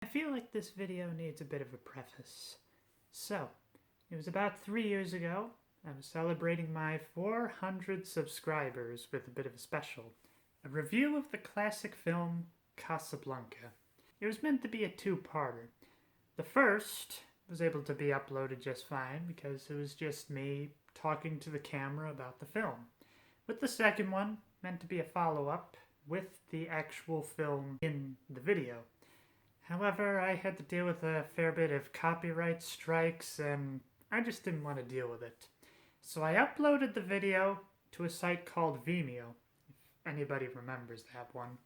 I feel like this video needs a bit of a preface. So, it was about 3 years ago. I was celebrating my 400 subscribers with a bit of a special. A review of the classic film Casablanca. It was meant to be a two-parter. The first was able to be uploaded just fine because it was just me talking to the camera about the film. With the second one, meant to be a follow-up with the actual film in the video. However, I had to deal with a fair bit of copyright strikes and I just didn't want to deal with it. So I uploaded the video to a site called Vimeo, if anybody remembers that one.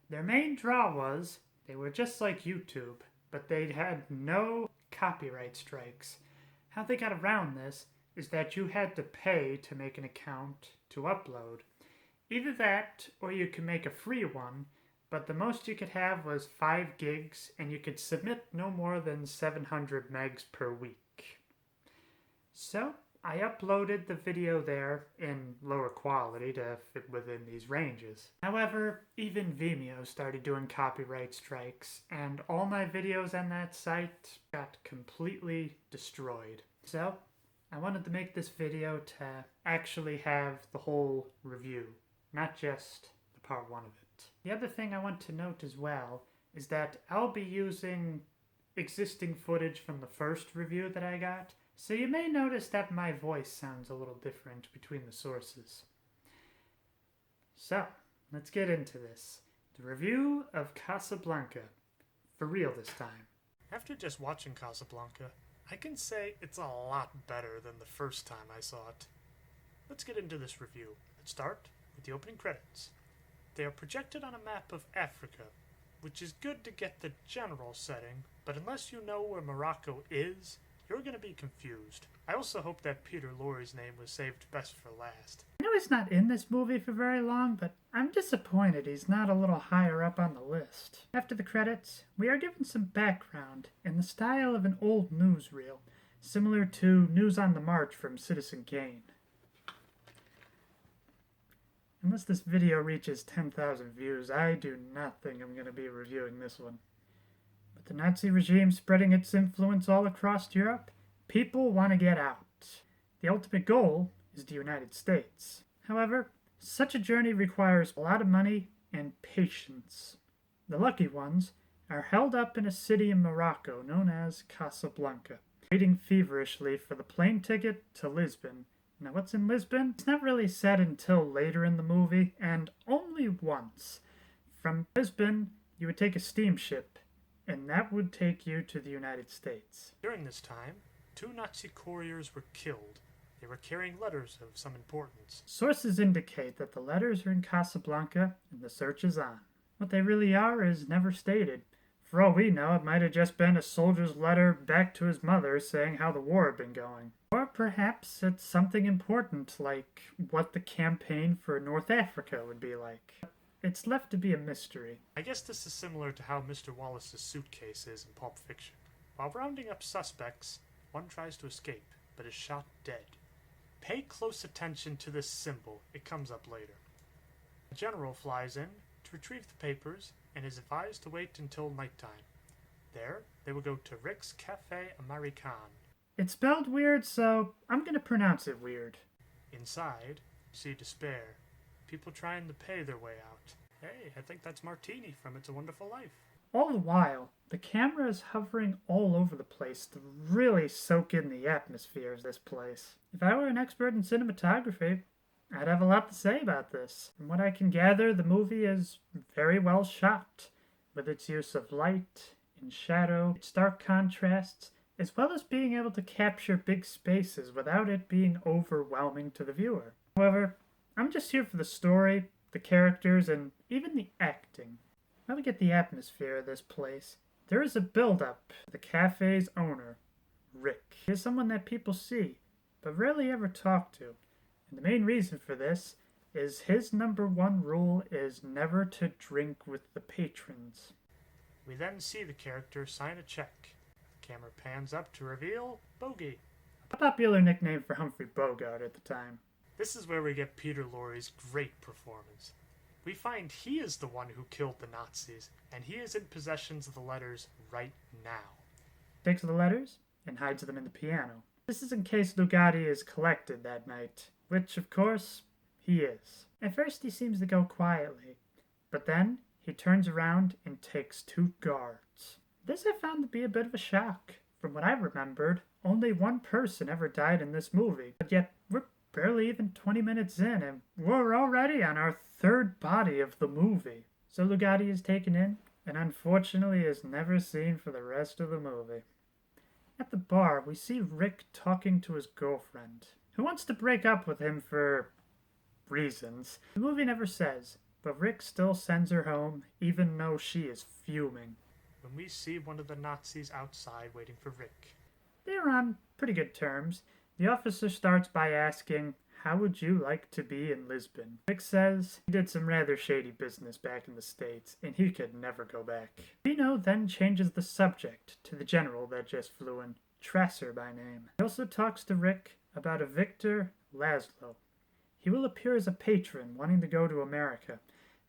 Their main draw was they were just like YouTube, but they had no copyright strikes. How they got around this is that you had to pay to make an account to upload. Either that, or you could make a free one, but the most you could have was 5 gigs, and you could submit no more than 700 megs per week. So, I uploaded the video there in lower quality to fit within these ranges. However, even Vimeo started doing copyright strikes, and all my videos on that site got completely destroyed. So, I wanted to make this video to actually have the whole review, not just the part 1 of it. The other thing I want to note as well is that I'll be using existing footage from the first review that I got, so you may notice that my voice sounds a little different between the sources. So, let's get into this. The review of Casablanca. For real this time. After just watching Casablanca, I can say it's a lot better than the first time I saw it. Let's get into this review. Let's start with the opening credits. They are projected on a map of Africa, which is good to get the general setting, but unless you know where Morocco is, you're going to be confused. I also hope that Peter Lorre's name was saved best for last. I know he's not in this movie for very long, but I'm disappointed he's not a little higher up on the list. After the credits, we are given some background in the style of an old newsreel, similar to News on the March from Citizen Kane. Unless this video reaches 10,000 views, I do not think I'm going to be reviewing this one. With the Nazi regime spreading its influence all across Europe, people want to get out. The ultimate goal is the United States. However, such a journey requires a lot of money and patience. The lucky ones are held up in a city in Morocco known as Casablanca, waiting feverishly for the plane ticket to Lisbon. Now, what's in Lisbon? It's not really said until later in the movie, and only once. From Lisbon, you would take a steamship, and that would take you to the United States. During this time, 2 Nazi couriers were killed. They were carrying letters of some importance. Sources indicate that the letters are in Casablanca, and the search is on. What they really are is never stated. For all we know, it might have just been a soldier's letter back to his mother saying how the war had been going. Or perhaps it's something important, like what the campaign for North Africa would be like. It's left to be a mystery. I guess this is similar to how Mr. Wallace's suitcase is in Pulp Fiction. While rounding up suspects, one tries to escape, but is shot dead. Pay close attention to this symbol. It comes up later. The general flies in to retrieve the papers and is advised to wait until nighttime. There, they will go to Rick's Cafe American. It's spelled weird, so I'm going to pronounce it weird. Inside, you see despair. People trying to pay their way out. Hey, I think that's Martini from It's a Wonderful Life. All the while, the camera is hovering all over the place to really soak in the atmosphere of this place. If I were an expert in cinematography, I'd have a lot to say about this. From what I can gather, the movie is very well shot, with its use of light and shadow, its stark contrasts, as well as being able to capture big spaces without it being overwhelming to the viewer. However, I'm just here for the story, the characters, and even the acting. Now we get the atmosphere of this place. There is a build-up to the cafe's owner, Rick. He is someone that people see, but rarely ever talk to. And the main reason for this is his #1 rule is never to drink with the patrons. We then see the character sign a check. The camera pans up to reveal Bogey. A popular nickname for Humphrey Bogart at the time. This is where we get Peter Lorre's great performance. We find he is the one who killed the Nazis, and he is in possession of the letters right now. Takes the letters and hides them in the piano. This is in case Lugatti is collected that night, which, of course, he is. At first he seems to go quietly, but then he turns around and takes 2 guards. This I found to be a bit of a shock. From what I remembered, only 1 person ever died in this movie, but yet we're barely even 20 minutes in, and we're already on our 3rd body of the movie. So Lugatti is taken in, and unfortunately is never seen for the rest of the movie. At the bar, we see Rick talking to his girlfriend, who wants to break up with him for reasons. The movie never says, but Rick still sends her home, even though she is fuming. When we see one of the Nazis outside waiting for Rick. They're on pretty good terms. The officer starts by asking, "How would you like to be in Lisbon?" Rick says he did some rather shady business back in the States, and he could never go back. Reno then changes the subject to the general that just flew in, Trasser by name. He also talks to Rick about a Victor Laszlo. He will appear as a patron wanting to go to America.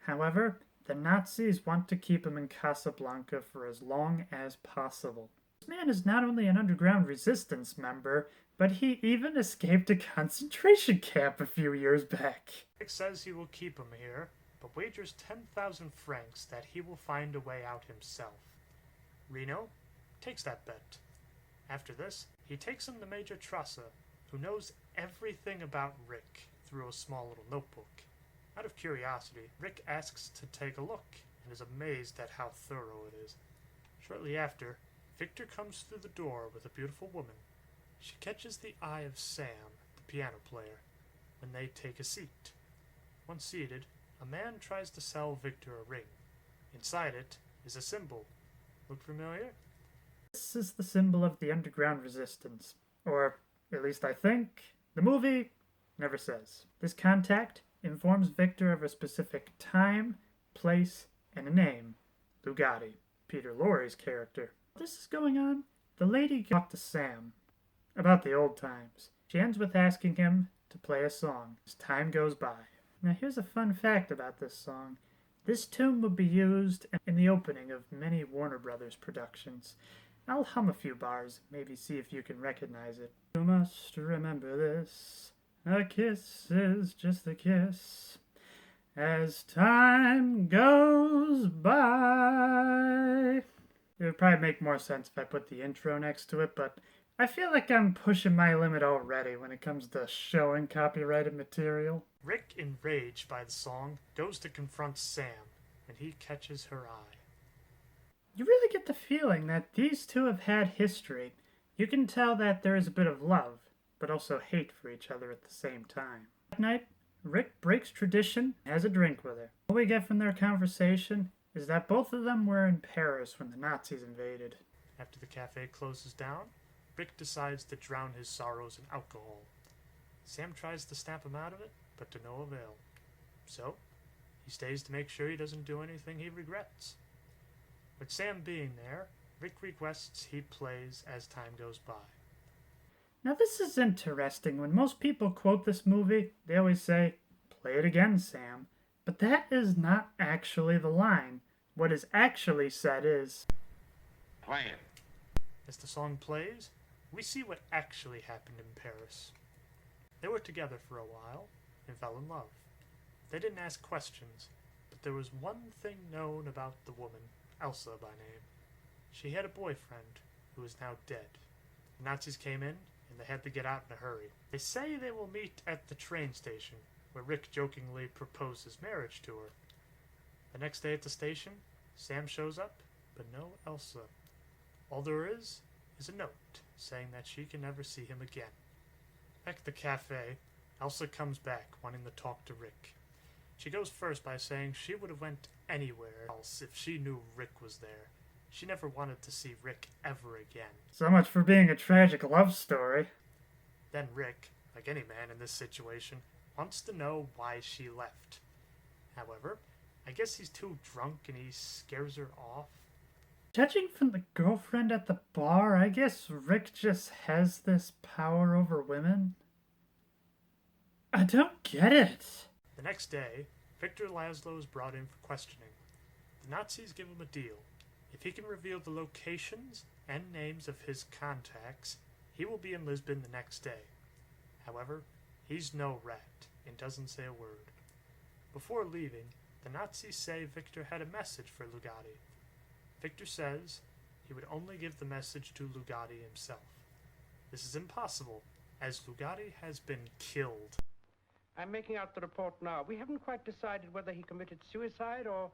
However, the Nazis want to keep him in Casablanca for as long as possible. This man is not only an underground resistance member, but he even escaped a concentration camp a few years back. Rick says he will keep him here, but wagers 10,000 francs that he will find a way out himself. Reno takes that bet. After this, he takes him to Major Trasser, who knows everything about Rick through a small little notebook. Out of curiosity, Rick asks to take a look and is amazed at how thorough it is. Shortly after, Victor comes through the door with a beautiful woman. She catches the eye of Sam, the piano player, when they take a seat. Once seated, a man tries to sell Victor a ring. Inside it is a symbol. Look familiar? This is the symbol of the underground resistance. Or, at least I think. The movie never says. This contact informs Victor of a specific time, place, and a name. Lugatti, Peter Lorre's character. While this is going on, the lady talks to Sam about the old times. She ends with asking him to play a song as time goes by. Now here's a fun fact about this song. This tune would be used in the opening of many Warner Brothers productions. I'll hum a few bars, maybe see if you can recognize it. You must remember this. A kiss is just a kiss as time goes by. It would probably make more sense if I put the intro next to it, but I feel like I'm pushing my limit already when it comes to showing copyrighted material. Rick, enraged by the song, goes to confront Sam, and he catches her eye. You really get the feeling that these two have had history. You can tell that there is a bit of love, but also hate for each other at the same time. That night, Rick breaks tradition and has a drink with her. All we get from their conversation is that both of them were in Paris when the Nazis invaded. After the cafe closes down, Rick decides to drown his sorrows in alcohol. Sam tries to snap him out of it, but to no avail. So, he stays to make sure he doesn't do anything he regrets. With Sam being there, Rick requests he plays as time goes by. Now this is interesting. When most people quote this movie, they always say, "Play it again, Sam." But that is not actually the line. What is actually said is, "Play it." As the song plays, we see what actually happened in Paris. They were together for a while and fell in love. They didn't ask questions, but there was one thing known about the woman, Elsa by name. She had a boyfriend who is now dead. The Nazis came in, and they had to get out in a hurry. They say they will meet at the train station, where Rick jokingly proposes marriage to her. The next day at the station, Sam shows up, but no Elsa. All there is a note saying that she can never see him again. Back at the cafe, Elsa comes back wanting to talk to Rick. She goes first by saying she would have went anywhere else if she knew Rick was there. She never wanted to see Rick ever again. so much for being a tragic love story. Then Rick, like any man in this situation, wants to know why she left. However, I guess he's too drunk and he scares her off. Judging from the girlfriend at the bar, I guess Rick just has this power over women. I don't get it. The next day, Victor Laszlo is brought in for questioning. The Nazis give him a deal. If he can reveal the locations and names of his contacts, he will be in Lisbon the next day. However, he's no rat and doesn't say a word. Before leaving, the Nazis say Victor had a message for Lugatti. Victor says he would only give the message to Lugatti himself. This is impossible, as Lugatti has been killed. I'm making out the report now. We haven't quite decided whether he committed suicide or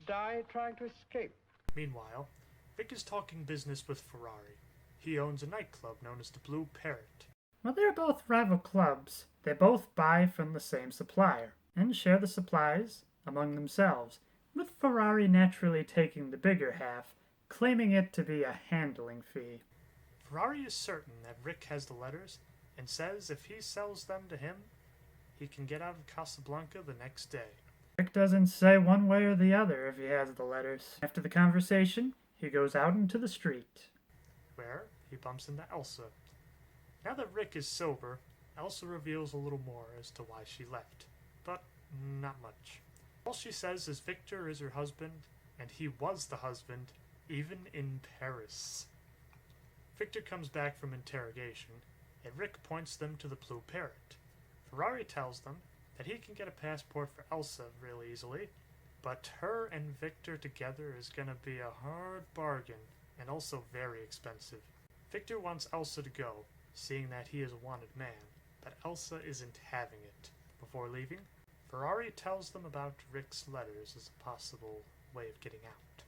died trying to escape. Meanwhile, Vic is talking business with Ferrari. He owns a nightclub known as the Blue Parrot. While they're both rival clubs, they both buy from the same supplier and share the supplies among themselves, with Ferrari naturally taking the bigger half, claiming it to be a handling fee. Ferrari is certain that Rick has the letters and says if he sells them to him, he can get out of Casablanca the next day. Rick doesn't say one way or the other if he has the letters. After the conversation, he goes out into the street, where he bumps into Elsa. Now that Rick is sober, Elsa reveals a little more as to why she left, but not much. All she says is Victor is her husband, and he was the husband, even in Paris. Victor comes back from interrogation, and Rick points them to the Blue Parrot. Ferrari tells them that he can get a passport for Elsa real easily, but her and Victor together is gonna be a hard bargain, and also very expensive. Victor wants Elsa to go, seeing that he is a wanted man, but Elsa isn't having it. Before leaving, Ferrari tells them about Rick's letters as a possible way of getting out.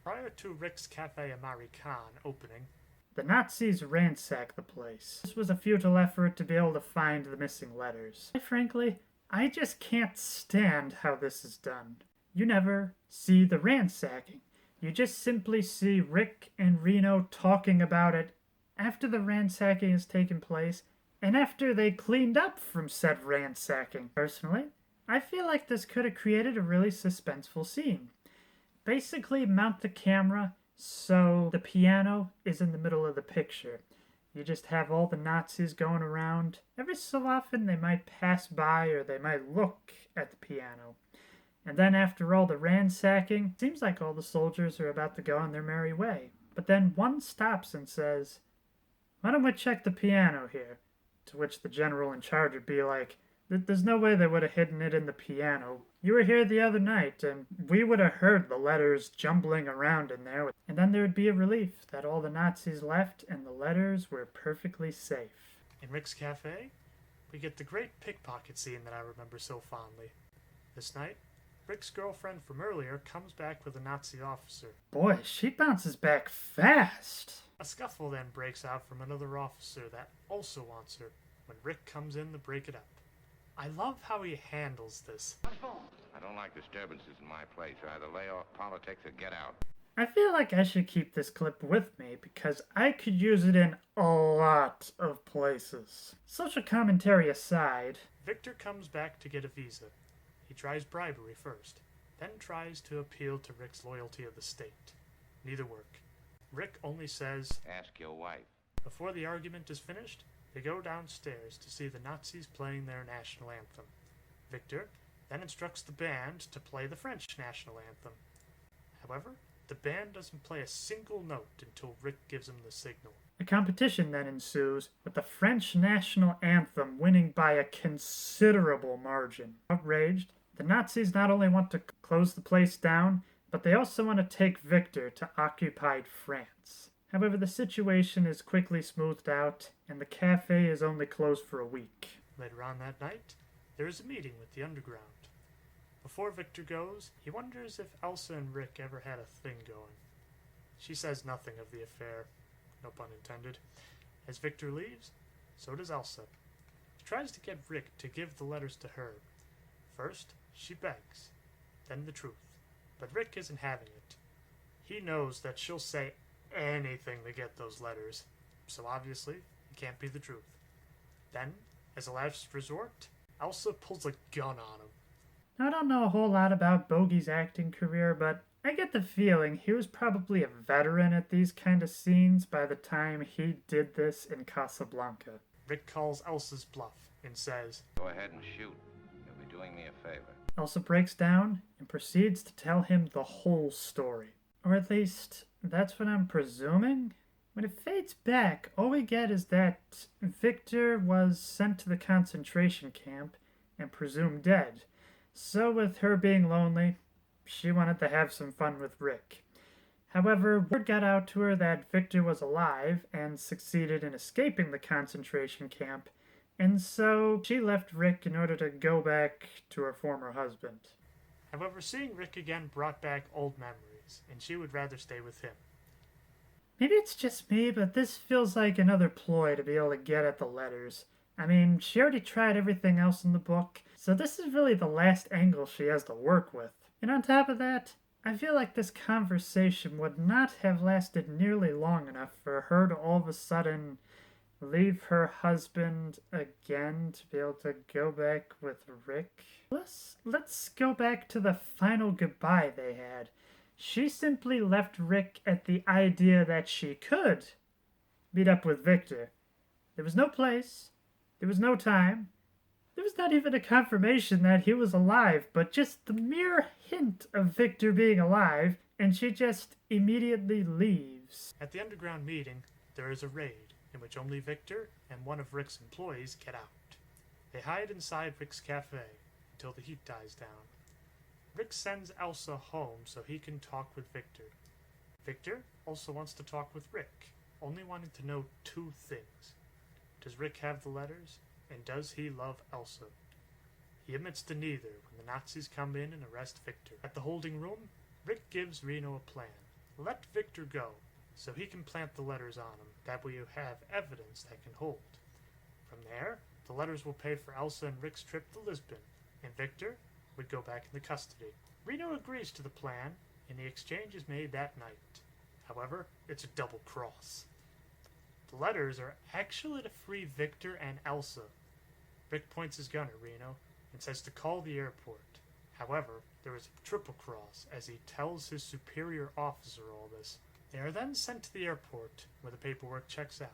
Prior to Rick's Cafe American opening, the Nazis ransack the place. This was a futile effort to be able to find the missing letters. Frankly, I just can't stand how this is done. You never see the ransacking. You just simply see Rick and Reno talking about it after the ransacking has taken place and after they cleaned up from said ransacking. Personally, I feel like this could have created a really suspenseful scene. Basically, mount the camera so the piano is in the middle of the picture. You just have all the Nazis going around. Every so often they might pass by or they might look at the piano. And then after all the ransacking, it seems like all the soldiers are about to go on their merry way. But then one stops and says, "Why don't we check the piano here?" To which the general in charge would be like, "There's no way they would have hidden it in the piano. You were here the other night, and we would have heard the letters jumbling around in there." And then there would be a relief that all the Nazis left and the letters were perfectly safe. In Rick's Cafe, we get the great pickpocket scene that I remember so fondly. This night, Rick's girlfriend from earlier comes back with a Nazi officer. Boy, she bounces back fast. A scuffle then breaks out from another officer that also wants her when Rick comes in to break it up. I love how he handles this. I don't like disturbances in my place. Either lay off politics or get out. I feel like I should keep this clip with me because I could use it in a lot of places. Social commentary aside, Victor comes back to get a visa. He tries bribery first, then tries to appeal to Rick's loyalty of the state. Neither work. Rick only says, "Ask your wife." Before the argument is finished, they go downstairs to see the Nazis playing their national anthem. Victor then instructs the band to play the French national anthem. However, the band doesn't play a single note until Rick gives him the signal. A competition then ensues, with the French national anthem winning by a considerable margin. Outraged, the Nazis not only want to close the place down, but they also want to take Victor to occupied France. However, the situation is quickly smoothed out, and the cafe is only closed for a week. Later on that night, there is a meeting with the underground. Before Victor goes, he wonders if Elsa and Rick ever had a thing going. She says nothing of the affair, no pun intended. As Victor leaves, so does Elsa. She tries to get Rick to give the letters to her. First, she begs, then the truth. But Rick isn't having it. He knows that she'll say anything to get those letters, so obviously it can't be the truth. Then, as a last resort, Elsa pulls a gun on him. I don't know a whole lot about Bogey's acting career, but I get the feeling he was probably a veteran at these kind of scenes by the time he did this in Casablanca. Rick calls Elsa's bluff and says, Go ahead and shoot. You'll be doing me a favor. Elsa breaks down and proceeds to tell him the whole story. Or at least, that's what I'm presuming? When it fades back, all we get is that Victor was sent to the concentration camp and presumed dead. So with her being lonely, she wanted to have some fun with Rick. However, word got out to her that Victor was alive and succeeded in escaping the concentration camp, and so she left Rick in order to go back to her former husband. However, seeing Rick again brought back old memories, and she would rather stay with him. Maybe it's just me, but this feels like another ploy to be able to get at the letters. I mean, she already tried everything else in the book, so this is really the last angle she has to work with. And on top of that, I feel like this conversation would not have lasted nearly long enough for her to all of a sudden leave her husband again to be able to go back with Rick. Let's go back to the final goodbye they had. She simply left Rick at the idea that she could meet up with Victor. There was no place, there was no time, there was not even a confirmation that he was alive, but just the mere hint of Victor being alive, and she just immediately leaves. At the underground meeting, there is a raid, in which only Victor and one of Rick's employees get out. They hide inside Rick's cafe until the heat dies down. Rick sends Elsa home so he can talk with Victor. Victor also wants to talk with Rick, only wanting to know two things. Does Rick have the letters? And does he love Elsa? He admits to neither when the Nazis come in and arrest Victor. At the holding room, Rick gives Reno a plan. Let Victor go, so he can plant the letters on him. That way you have evidence that can hold. From there, the letters will pay for Elsa and Rick's trip to Lisbon, and Victor would go back into custody. Reno agrees to the plan, and the exchange is made that night. However, it's a double cross. The letters are actually to free Victor and Elsa. Rick points his gun at Reno and says to call the airport. However, there is a triple cross as he tells his superior officer all this. They are then sent to the airport, where the paperwork checks out.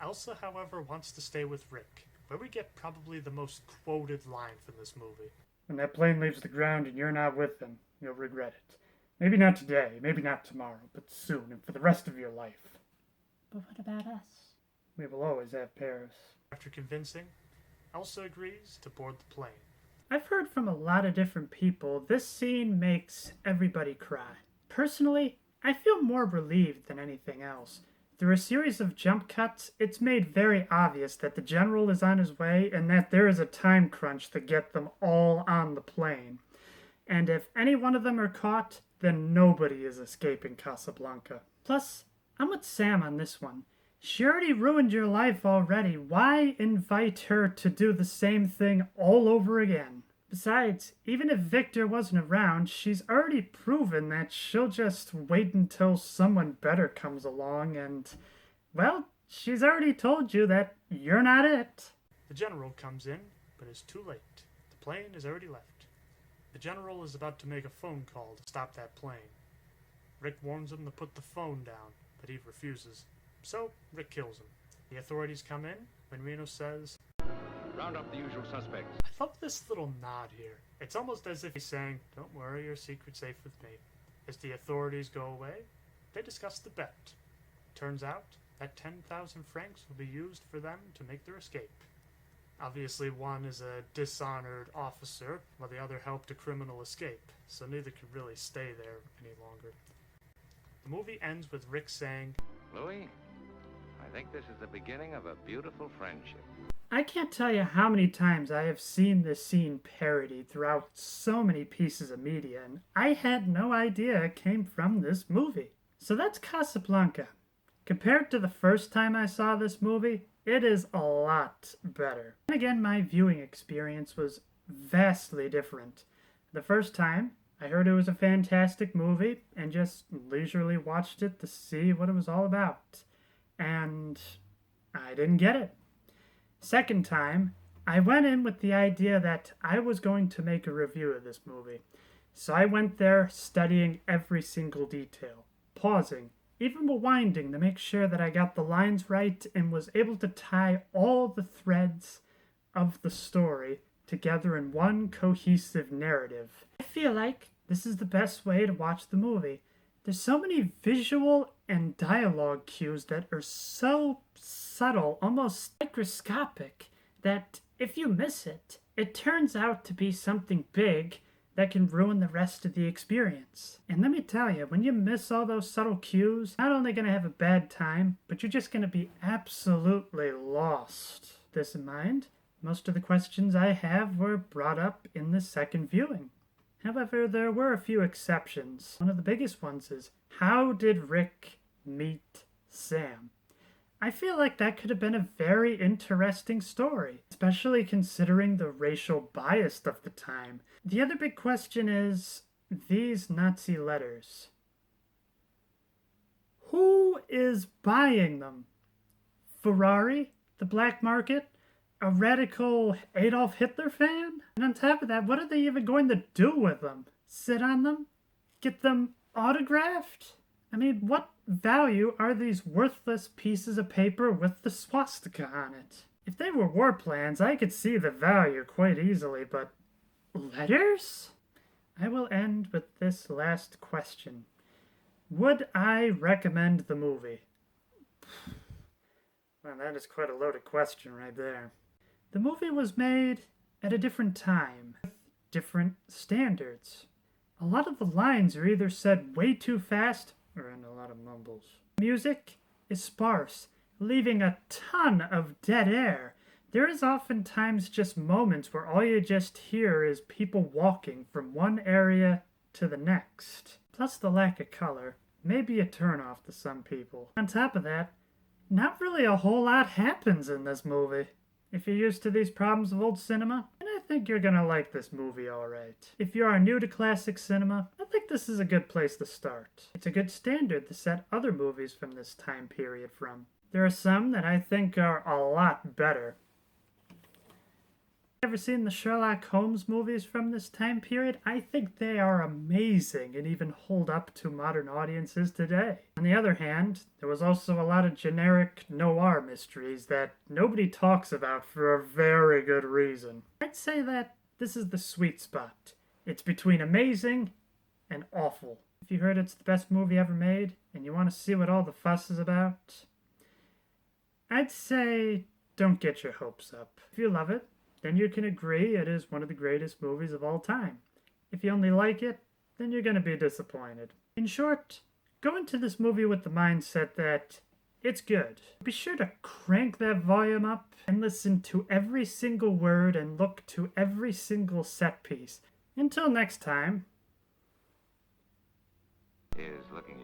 Elsa, however, wants to stay with Rick, where we get probably the most quoted line from this movie. When that plane leaves the ground and you're not with them, you'll regret it. Maybe not today, maybe not tomorrow, but soon and for the rest of your life. But what about us? We will always have Paris. After convincing, Elsa agrees to board the plane. I've heard from a lot of different people this scene makes everybody cry. Personally, I feel more relieved than anything else. Through a series of jump cuts, it's made very obvious that the general is on his way and that there is a time crunch to get them all on the plane. And if any one of them are caught, then nobody is escaping Casablanca. Plus, I'm with Sam on this one. She already ruined your life already. Why invite her to do the same thing all over again? Besides, even if Victor wasn't around, she's already proven that she'll just wait until someone better comes along and, well, she's already told you that you're not it. The general comes in, but is too late. The plane has already left. The general is about to make a phone call to stop that plane. Rick warns him to put the phone down, but he refuses. So, Rick kills him. The authorities come in when Reno says, Round up the usual suspects. I love this little nod here. It's almost as if he's saying, don't worry, your secret's safe with me. As the authorities go away, they discuss the bet. Turns out that 10,000 francs will be used for them to make their escape. Obviously, one is a dishonored officer, while the other helped a criminal escape, so neither could really stay there any longer. The movie ends with Rick saying, Louis, I think this is the beginning of a beautiful friendship. I can't tell you how many times I have seen this scene parodied throughout so many pieces of media, and I had no idea it came from this movie. So that's Casablanca. Compared to the first time I saw this movie, it is a lot better. And again, my viewing experience was vastly different. The first time, I heard it was a fantastic movie and just leisurely watched it to see what it was all about. And I didn't get it. Second time, I went in with the idea that I was going to make a review of this movie. So I went there studying every single detail, pausing, even rewinding to make sure that I got the lines right and was able to tie all the threads of the story together in one cohesive narrative. I feel like this is the best way to watch the movie. There's so many visual and dialogue cues that are so subtle, almost microscopic, that if you miss it, it turns out to be something big that can ruin the rest of the experience. And let me tell you, when you miss all those subtle cues, not only going to have a bad time, but you're just going to be absolutely lost. This in mind, most of the questions I have were brought up in the second viewing. However, there were a few exceptions. One of the biggest ones is, how did Rick meet Sam? I feel like that could have been a very interesting story, especially considering the racial bias of the time. The other big question is, these Nazi letters. Who is buying them? Ferrari? The black market? A radical Adolf Hitler fan? And on top of that, what are they even going to do with them? Sit on them? Get them autographed? I mean, what value are these worthless pieces of paper with the swastika on it? If they were war plans, I could see the value quite easily, but letters? I will end with this last question. Would I recommend the movie? Well, that is quite a loaded question right there. The movie was made at a different time, with different standards. A lot of the lines are either said way too fast or in a lot of mumbles. Music is sparse, leaving a ton of dead air. There is oftentimes just moments where all you just hear is people walking from one area to the next. Plus the lack of color may be a turnoff to some people. On top of that, not really a whole lot happens in this movie. If you're used to these problems of old cinema, then I think you're gonna like this movie alright. If you are new to classic cinema, I think this is a good place to start. It's a good standard to set other movies from this time period from. There are some that I think are a lot better. Ever seen the Sherlock Holmes movies from this time period? I think they are amazing and even hold up to modern audiences today. On the other hand, there was also a lot of generic noir mysteries that nobody talks about for a very good reason. I'd say that this is the sweet spot. It's between amazing and awful. If you heard it's the best movie ever made and you want to see what all the fuss is about, I'd say don't get your hopes up. If you love it, then you can agree it is one of the greatest movies of all time. If you only like it, then you're going to be disappointed. In short, go into this movie with the mindset that it's good. Be sure to crank that volume up and listen to every single word and look to every single set piece. Until next time. Is looking